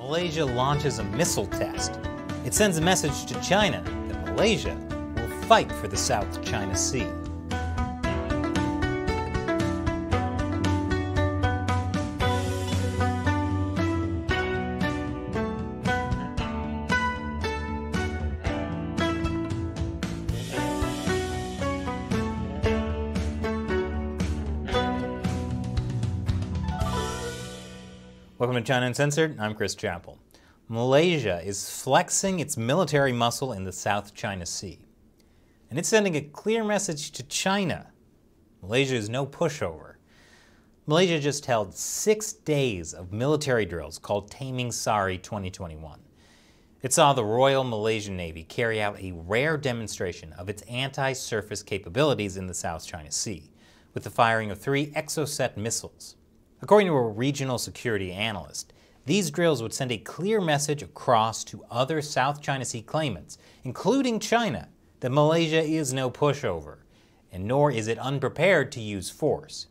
Malaysia launches a missile test. It sends a message to China that Malaysia will fight for the South China Sea. Welcome to China Uncensored. I'm Chris Chappell. Malaysia is flexing its military muscle in the South China Sea. And it's sending a clear message to China. Malaysia is no pushover. Malaysia just held 6 days of military drills called Taming Sari 2021. It saw the Royal Malaysian Navy carry out a rare demonstration of its anti-surface capabilities in the South China Sea, with the firing of 3 Exocet missiles. According to a regional security analyst, these drills would send a clear message across to other South China Sea claimants, including China, that Malaysia is no pushover, and nor is it unprepared to use force,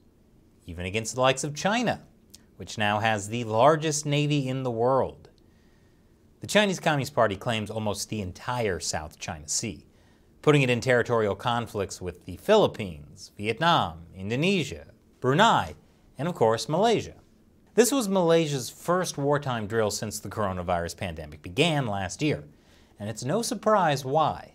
even against the likes of China, which now has the largest navy in the world. The Chinese Communist Party claims almost the entire South China Sea, putting it in territorial conflicts with the Philippines, Vietnam, Indonesia, Brunei, and of course, Malaysia. This was Malaysia's first wartime drill since the coronavirus pandemic began last year, and it's no surprise why.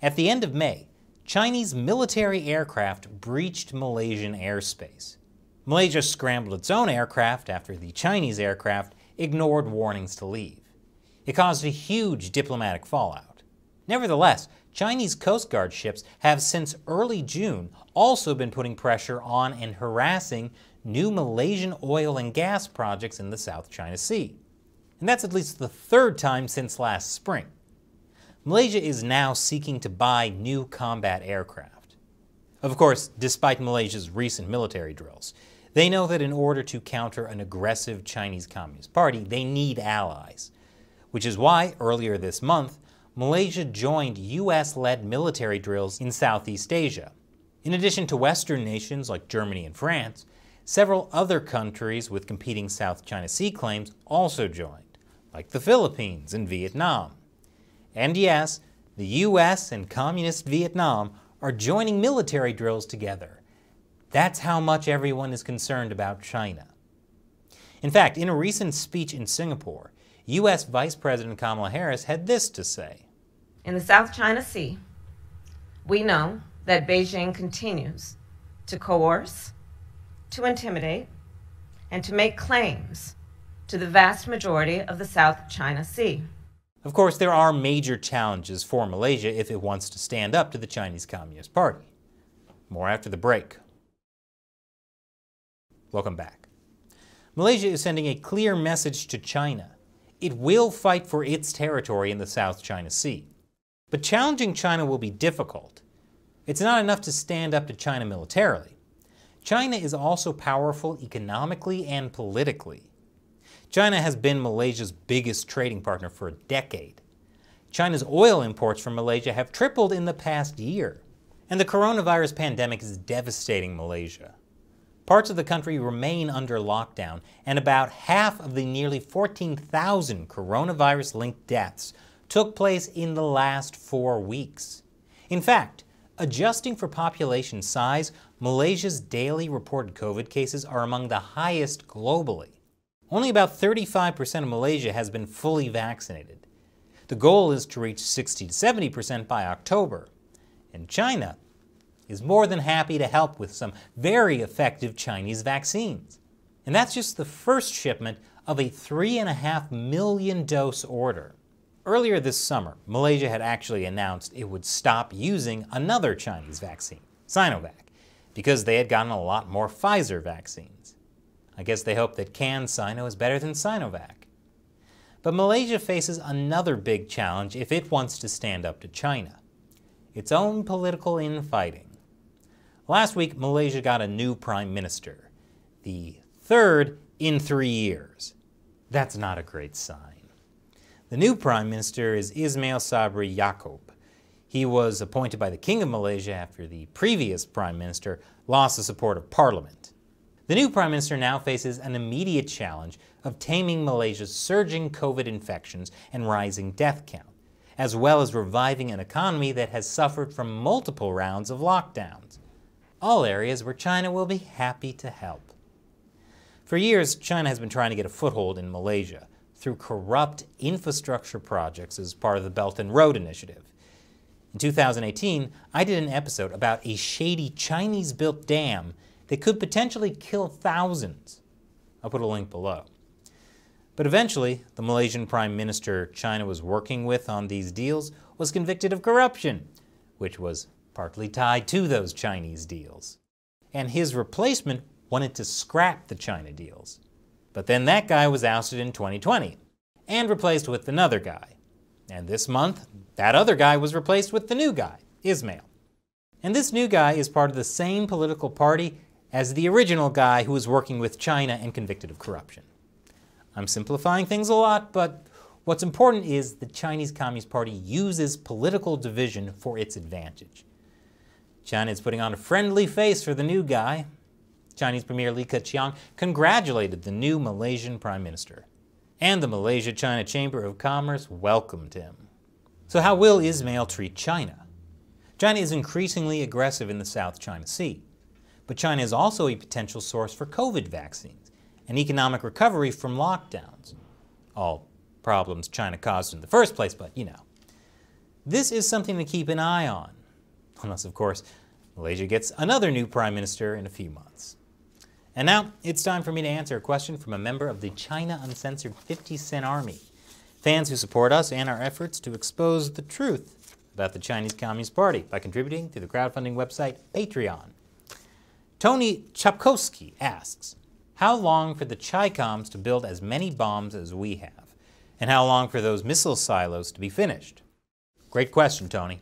At the end of May, Chinese military aircraft breached Malaysian airspace. Malaysia scrambled its own aircraft after the Chinese aircraft ignored warnings to leave. It caused a huge diplomatic fallout. Nevertheless, Chinese Coast Guard ships have since early June also been putting pressure on and harassing new Malaysian oil and gas projects in the South China Sea. And that's at least the 3rd time since last spring. Malaysia is now seeking to buy new combat aircraft. Of course, despite Malaysia's recent military drills, they know that in order to counter an aggressive Chinese Communist Party, they need allies. Which is why, earlier this month, Malaysia joined US-led military drills in Southeast Asia. In addition to Western nations like Germany and France, several other countries with competing South China Sea claims also joined, like the Philippines and Vietnam. And yes, the US and Communist Vietnam are joining military drills together. That's how much everyone is concerned about China. In fact, in a recent speech in Singapore, US Vice President Kamala Harris had this to say. In the South China Sea, we know that Beijing continues to coerce, to intimidate, and to make claims to the vast majority of the South China Sea. Of course, there are major challenges for Malaysia if it wants to stand up to the Chinese Communist Party. More after the break. Welcome back. Malaysia is sending a clear message to China. It will fight for its territory in the South China Sea. But challenging China will be difficult. It's not enough to stand up to China militarily. China is also powerful economically and politically. China has been Malaysia's biggest trading partner for a decade. China's oil imports from Malaysia have tripled in the past year. And the coronavirus pandemic is devastating Malaysia. Parts of the country remain under lockdown, and about half of the nearly 14,000 coronavirus-linked deaths took place in the last 4 weeks. In fact, adjusting for population size, Malaysia's daily reported COVID cases are among the highest globally. Only about 35% of Malaysia has been fully vaccinated. The goal is to reach 60 to 70% by October. And China is more than happy to help with some very effective Chinese vaccines. And that's just the first shipment of a 3.5 million dose order. Earlier this summer, Malaysia had actually announced it would stop using another Chinese vaccine, Sinovac, because they had gotten a lot more Pfizer vaccines. I guess they hope that CanSino is better than Sinovac. But Malaysia faces another big challenge if it wants to stand up to China: its own political infighting. Last week, Malaysia got a new prime minister, the 3rd in 3 years. That's not a great sign. The new prime minister is Ismail Sabri Yaakob. He was appointed by the King of Malaysia after the previous prime minister lost the support of parliament. The new Prime Minister now faces an immediate challenge of taming Malaysia's surging COVID infections and rising death count, as well as reviving an economy that has suffered from multiple rounds of lockdowns, all areas where China will be happy to help. For years, China has been trying to get a foothold in Malaysia through corrupt infrastructure projects as part of the Belt and Road Initiative. In 2018, I did an episode about a shady Chinese-built dam that could potentially kill thousands. I'll put a link below. But eventually, the Malaysian Prime Minister China was working with on these deals was convicted of corruption, which was partly tied to those Chinese deals. And his replacement wanted to scrap the China deals. But then that guy was ousted in 2020 and replaced with another guy. And this month, that other guy was replaced with the new guy, Ismail. And this new guy is part of the same political party as the original guy who was working with China and convicted of corruption. I'm simplifying things a lot, but what's important is the Chinese Communist Party uses political division for its advantage. China is putting on a friendly face for the new guy. Chinese Premier Li Keqiang congratulated the new Malaysian Prime Minister, and the Malaysia-China Chamber of Commerce welcomed him. So how will Ismail treat China? China is increasingly aggressive in the South China Sea, but China is also a potential source for COVID vaccines and economic recovery from lockdowns. All problems China caused in the first place, but you know. This is something to keep an eye on, unless, of course, Malaysia gets another new Prime Minister in a few months. And now, it's time for me to answer a question from a member of the China Uncensored 50 Cent Army, fans who support us and our efforts to expose the truth about the Chinese Communist Party by contributing to the crowdfunding website Patreon. Tony Chapkowski asks, how long for the Chi-Coms to build as many bombs as we have? And how long for those missile silos to be finished? Great question, Tony.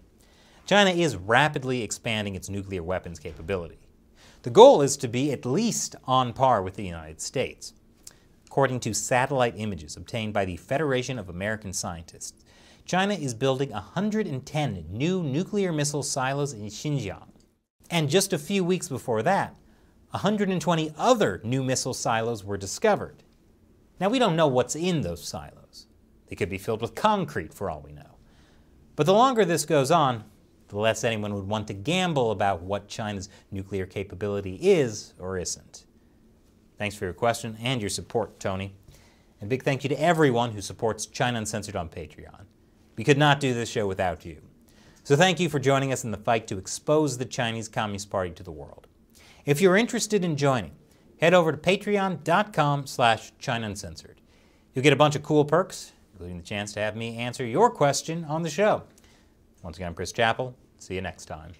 China is rapidly expanding its nuclear weapons capability. The goal is to be at least on par with the United States. According to satellite images obtained by the Federation of American Scientists, China is building 110 new nuclear missile silos in Xinjiang. And just a few weeks before that, 120 other new missile silos were discovered. Now, we don't know what's in those silos. They could be filled with concrete for all we know. But the longer this goes on, the less anyone would want to gamble about what China's nuclear capability is or isn't. Thanks for your question and your support, Tony. And big thank you to everyone who supports China Uncensored on Patreon. We could not do this show without you. So thank you for joining us in the fight to expose the Chinese Communist Party to the world. If you're interested in joining, head over to patreon.com/China Uncensored. You'll get a bunch of cool perks, including the chance to have me answer your question on the show. Once again, I'm Chris Chappell. See you next time.